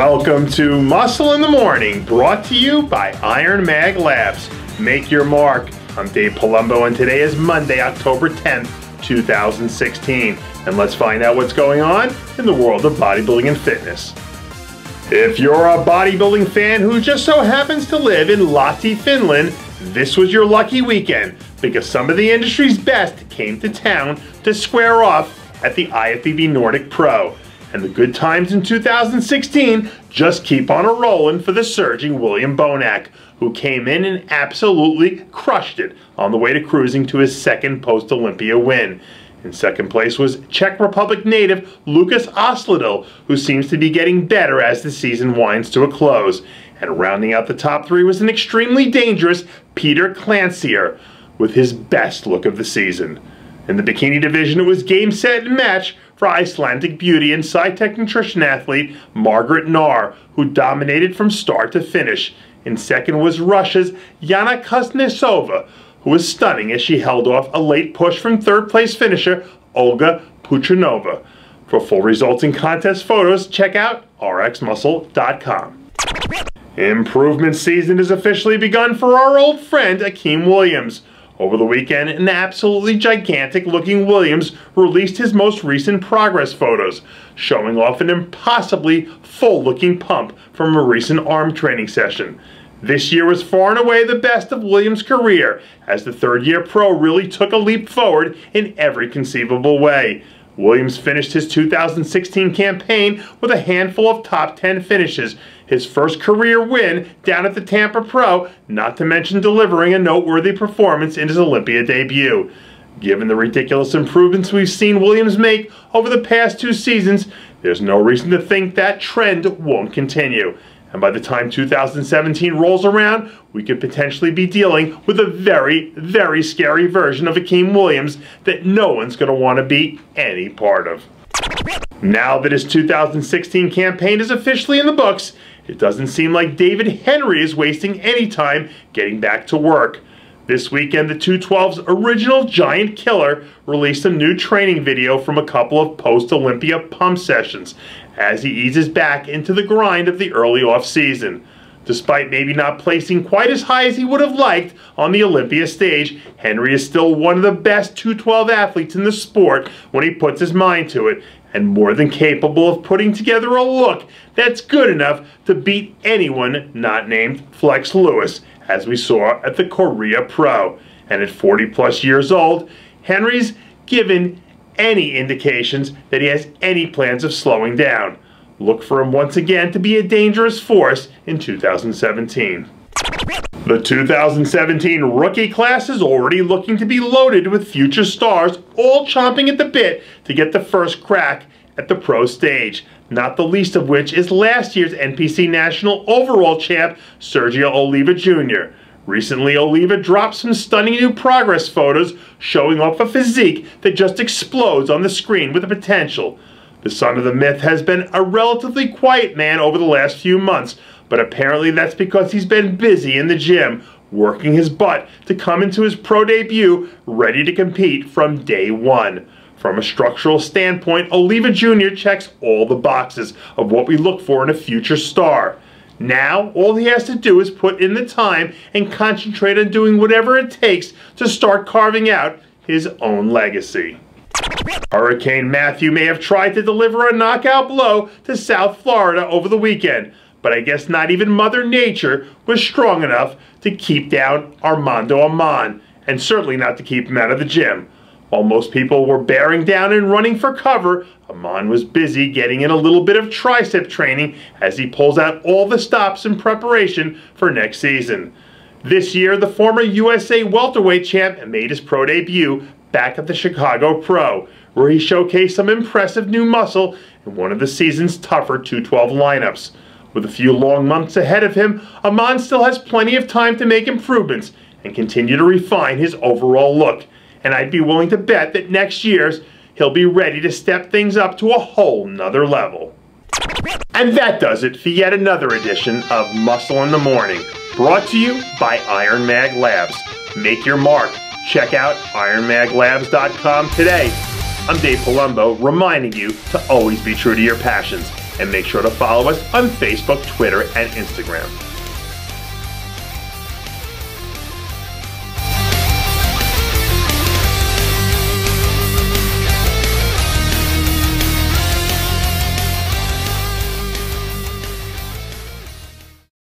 Welcome to Muscle in the Morning, brought to you by Iron Mag Labs. Make your mark. I'm Dave Palumbo, and today is Monday, October 10th, 2016. And let's find out what's going on in the world of bodybuilding and fitness. If you're a bodybuilding fan who just so happens to live in Lahti, Finland, this was your lucky weekend, because some of the industry's best came to town to square off at the IFBB Nordic Pro. And the good times in 2016 just keep on a-rolling for the surging William Bonac, who came in and absolutely crushed it on the way to cruising to his second post-Olympia win. In second place was Czech Republic native Lukas Osladil, who seems to be getting better as the season winds to a close. And rounding out the top three was an extremely dangerous Peter Klancier with his best look of the season. In the bikini division, it was game, set, and match for Icelandic beauty and Sci-Tech nutrition athlete Margaret Nahr, who dominated from start to finish. In second was Russia's Yana Kuznetsova, who was stunning as she held off a late push from third place finisher Olga Puchanova. For full results and contest photos, check out RxMuscle.com. Improvement season has officially begun for our old friend Hakeem Williams. Over the weekend, an absolutely gigantic-looking Williams released his most recent progress photos, showing off an impossibly full-looking pump from a recent arm training session. This year was far and away the best of Williams' career, as the third-year pro really took a leap forward in every conceivable way. Williams finished his 2016 campaign with a handful of top 10 finishes, his first career win down at the Tampa Pro, not to mention delivering a noteworthy performance in his Olympia debut. Given the ridiculous improvements we've seen Williams make over the past two seasons, there's no reason to think that trend won't continue. And by the time 2017 rolls around, we could potentially be dealing with a very, very scary version of Hakeem Williams that no one's going to want to be any part of. Now that his 2016 campaign is officially in the books, it doesn't seem like David Henry is wasting any time getting back to work. This weekend, the 212's original giant killer released a new training video from a couple of post-Olympia pump sessions as he eases back into the grind of the early off-season. Despite maybe not placing quite as high as he would have liked on the Olympia stage, Henry is still one of the best 212 athletes in the sport when he puts his mind to it, and more than capable of putting together a look that's good enough to beat anyone not named Flex Lewis, as we saw at the Korea Pro. And at 40+ years old, Henry's given any indications that he has any plans of slowing down. Look for him once again to be a dangerous force in 2017. The 2017 rookie class is already looking to be loaded with future stars, all chomping at the bit to get the first crack at the pro stage, not the least of which is last year's NPC National Overall Champ, Sergio Oliva Jr. Recently, Oliva dropped some stunning new progress photos showing off a physique that just explodes on the screen with the potential. The son of the myth has been a relatively quiet man over the last few months, but apparently that's because he's been busy in the gym, working his butt to come into his pro debut ready to compete from day one. From a structural standpoint, Oliva Jr. checks all the boxes of what we look for in a future star. Now, all he has to do is put in the time and concentrate on doing whatever it takes to start carving out his own legacy. Hurricane Matthew may have tried to deliver a knockout blow to South Florida over the weekend, but I guess not even Mother Nature was strong enough to keep down Armando Aman, and certainly not to keep him out of the gym. While most people were bearing down and running for cover, Aman was busy getting in a little bit of tricep training as he pulls out all the stops in preparation for next season. This year, the former USA welterweight champ made his pro debut back at the Chicago Pro, where he showcased some impressive new muscle in one of the season's tougher 212 lineups. With a few long months ahead of him, Aman still has plenty of time to make improvements and continue to refine his overall look. And I'd be willing to bet that next year's he'll be ready to step things up to a whole nother level. And that does it for yet another edition of Muscle in the Morning, brought to you by Iron Mag Labs. Make your mark. Check out IronMagLabs.com today. I'm Dave Palumbo, reminding you to always be true to your passions and make sure to follow us on Facebook, Twitter, and Instagram.